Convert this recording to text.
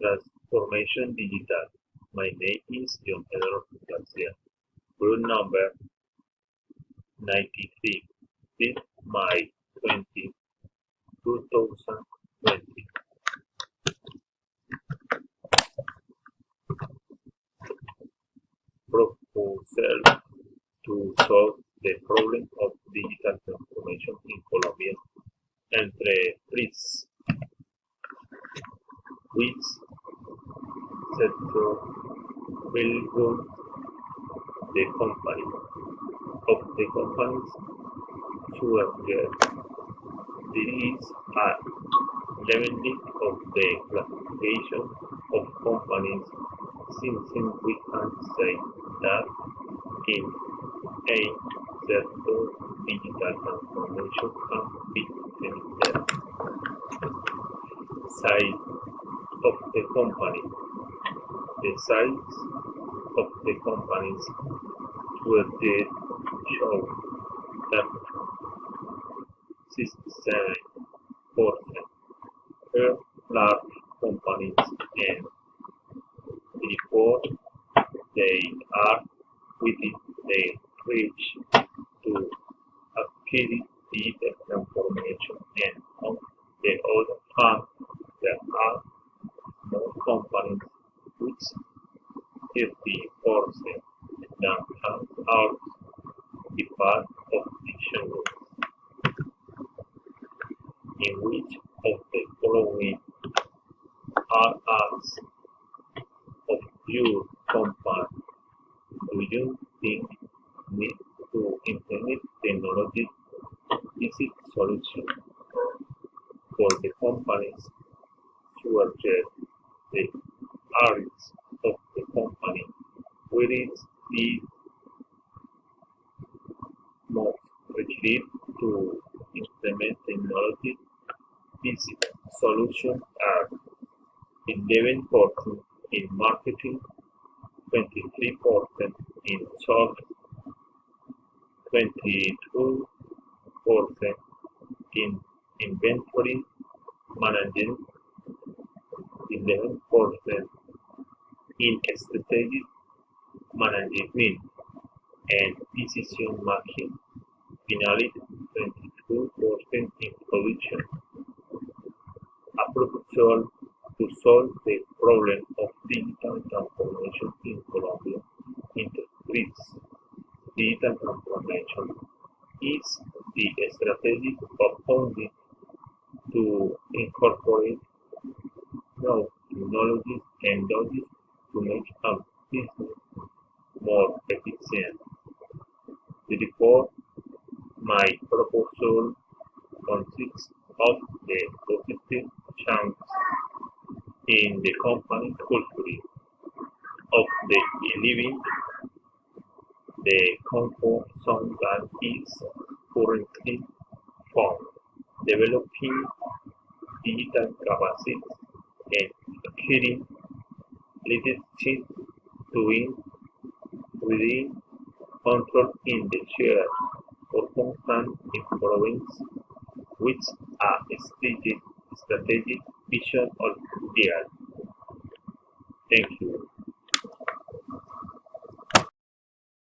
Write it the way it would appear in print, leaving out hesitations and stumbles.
Transformation Digital. My name is John Pedro Garcia. Group number 93. 5th May 2020. Proposal to solve the problem of digital transformation in Colombia entre three. Which sector will run the company? Of the companies surveyed, there is a leveling of the classification of companies since we can say that in a sector digital transformation can be limited. Size of the company. The size of the companies surveyed show that 67% are large companies and report they are within the reach to acquire digital transformation, and on the other hand there are small companies which 30% that have out the path of dictionary. In which of the following are acts of your company do you think need to implement technology basic solution for the companies surveyed? The areas of the company where it is most required to implement technology basic solutions are 11% in marketing, 23% in sales, 22% in inventory management, 11% in strategic management and decision making, finally 22% in production. A proposal to solve the problem of digital transformation in Colombia into three. Digital transformation is the strategy of founding to incorporate new technologies and knowledge to make a business more efficient. Therefore, my proposal consists of the positive change in the company culture of the living the comfort zone that is currently found, developing digital capacities and acquiring leadership doing within control in the share for constant improvements with a strategic vision of the year. Thank you.